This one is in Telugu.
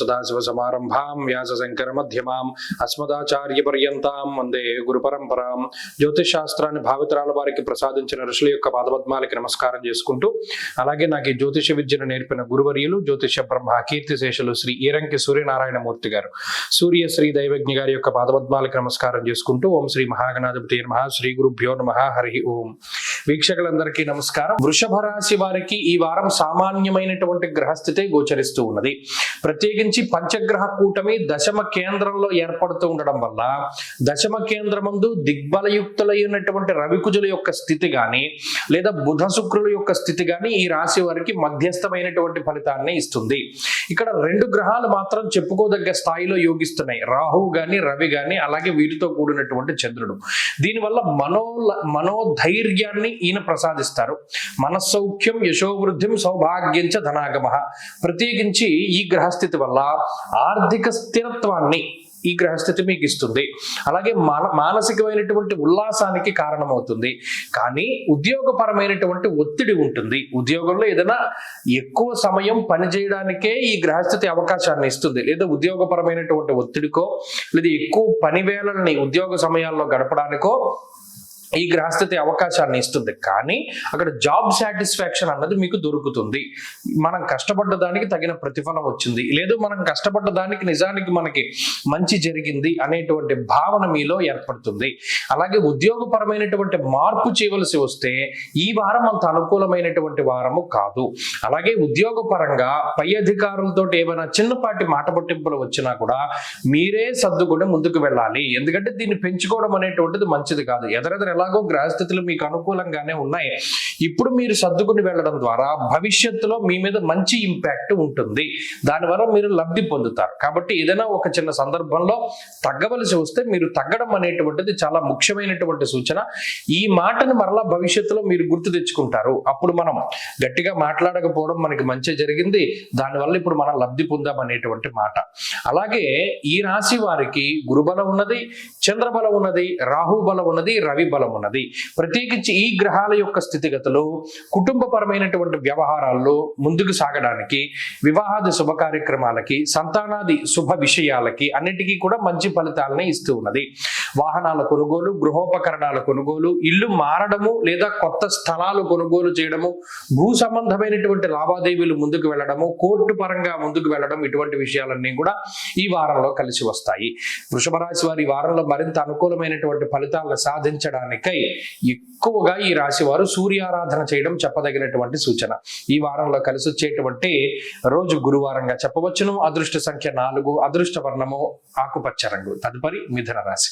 సదాశివసమారంభాం వ్యాసశంకరమధ్యమాం అస్మదాచార్యపర్యంతాం వందే గురుపరంపరాం. జ్యోతిష్ శాస్త్రాన్ని భావితరాల వారికి ప్రసాదించిన ఋషుల యొక్క పాదపద్మాలకి నమస్కారం చేసుకుంటూ, అలాగే నాకు ఈ జ్యోతిష విద్యను నేర్పిన గురువర్యులు జ్యోతిష బ్రహ్మ కీర్తిశేషులు శ్రీ ఈరంకి సూర్యనారాయణమూర్తి గారు, సూర్య శ్రీ దైవజ్ఞ గారి యొక్క పాదపద్మాలకి నమస్కారం చేసుకుంటూ, ఓం శ్రీ మహాగణాధిపతి నమః, శ్రీ గురుభ్యో నమః, హరి ఓం. వీక్షకులందరికీ నమస్కారం. వృషభ రాశి వారికి ఈ వారం సామాన్యమైనటువంటి గ్రహస్థితి గోచరిస్తూ ఉన్నది. ప్రత్యేకించి పంచగ్రహ కూటమి దశమ కేంద్రంలో ఏర్పడుతూ ఉండడం వల్ల దశమ కేంద్రమందు దిగ్బలయుక్తులైనటువంటి రవికుజుల యొక్క స్థితి గాని లేదా బుధ శుక్రుల యొక్క స్థితి గాని ఈ రాశి వారికి మధ్యస్థమైనటువంటి ఫలితాన్ని ఇస్తుంది. ఇక్కడ రెండు గ్రహాలు మాత్రం చెప్పుకోదగ్గ స్థాయిలో యోగిస్తున్నాయి, రాహువు గాని రవి గాని, అలాగే వీటితో కూడినటువంటి చంద్రుడు. దీనివల్ల మనోధైర్యాన్ని ఈయన ప్రసాదిస్తారు. మనస్సౌఖ్యం యశోవృద్ధిం సౌభాగ్యంచ ధనాగమ. ప్రత్యేకించి ఈ గ్రహస్థితి వల్ల ఆర్థిక స్థిరత్వాన్ని ఈ గ్రహస్థితి మీకు ఇస్తుంది. అలాగే మానసికమైనటువంటి ఉల్లాసానికి కారణమవుతుంది. కానీ ఉద్యోగపరమైనటువంటి ఒత్తిడి ఉంటుంది. ఉద్యోగంలో ఏదైనా ఎక్కువ సమయం పనిచేయడానికే ఈ గ్రహస్థితి అవకాశాన్ని ఇస్తుంది. లేదా ఉద్యోగపరమైనటువంటి ఒత్తిడికో లేదా ఎక్కువ పని వేళల్ని ఉద్యోగ సమయాల్లో గడపడానికో ఈ గ్రహస్థితి అవకాశాన్ని ఇస్తుంది. కానీ అక్కడ జాబ్ సాటిస్ఫాక్షన్ అన్నది మీకు దొరుకుతుంది. మనం కష్టపడ్డ దానికి తగిన ప్రతిఫలం వచ్చింది, లేదు మనం కష్టపడ్డ దానికి నిజానికి మనకి మంచి జరిగింది అనేటువంటి భావన మీలో ఏర్పడుతుంది. అలాగే ఉద్యోగపరమైనటువంటి మార్పు చేయవలసి వస్తే ఈ వారం అంత అనుకూలమైనటువంటి వారము కాదు. అలాగే ఉద్యోగపరంగా పై అధికారులతో ఏమైనా చిన్నపాటి మాట పట్టింపులు వచ్చినా కూడా మీరే సర్దుకొని ముందుకు వెళ్ళాలి. ఎందుకంటే దీన్ని పెంచుకోవడం అనేటువంటిది మంచిది కాదు. ఎలాగో గ్రహస్థితులు మీకు అనుకూలంగానే ఉన్నాయి. ఇప్పుడు మీరు సర్దుకుని వెళ్ళడం ద్వారా భవిష్యత్తులో మీ మీద మంచి ఇంపాక్ట్ ఉంటుంది. దానివల్ల మీరు లబ్ధి పొందుతారు. కాబట్టి ఏదైనా ఒక చిన్న సందర్భంలో తగ్గవలసి వస్తే మీరు తగ్గడం అనేటువంటిది చాలా ముఖ్యమైనటువంటి సూచన. ఈ మాటను మరలా భవిష్యత్తులో మీరు గుర్తు తెచ్చుకుంటారు. అప్పుడు మనం గట్టిగా మాట్లాడకపోవడం మనకి మంచి జరిగింది, దానివల్ల ఇప్పుడు మనం లబ్ధి పొందాం అనేటువంటి మాట. అలాగే ఈ రాశి వారికి గురుబలం ఉన్నది, చంద్రబలం ఉన్నది, రాహు బలం ఉన్నది, రవి బలం ఉన్నది. ప్రత్యేకించి ఈ గ్రహాల యొక్క స్థితిగతులు కుటుంబపరమైనటువంటి వ్యవహారాల్లో ముందుకు సాగడానికి, వివాహాది శుభ కార్యక్రమాలకి, సంతానాది శుభ విషయాలకి అన్నిటికీ కూడా మంచి ఫలితాలని ఇస్తూ ఉన్నది. వాహనాల కొనుగోలు, గృహోపకరణాల కొనుగోలు, ఇల్లు మారడము లేదా కొత్త స్థలాలు కొనుగోలు చేయడము, భూ సంబంధమైనటువంటి లావాదేవీలు ముందుకు వెళ్ళడము, కోర్టు పరంగా ముందుకు వెళ్ళడం, ఇటువంటి విషయాలన్నీ కూడా ఈ వారంలో కలిసి వస్తాయి. వృషభ రాశి వారి వారంలో మరింత అనుకూలమైనటువంటి ఫలితాలను సాధించడానికై ఎక్కువగా ఈ రాశి వారు సూర్యారాధన చేయడం చెప్పదగినటువంటి సూచన. ఈ వారంలో కలిసి వచ్చేటువంటి రోజు గురువారంగా చెప్పవచ్చును. అదృష్ట సంఖ్య 4, అదృష్ట వర్ణము ఆకుపచ్చ రంగు. తదుపరి మిథున రాశి.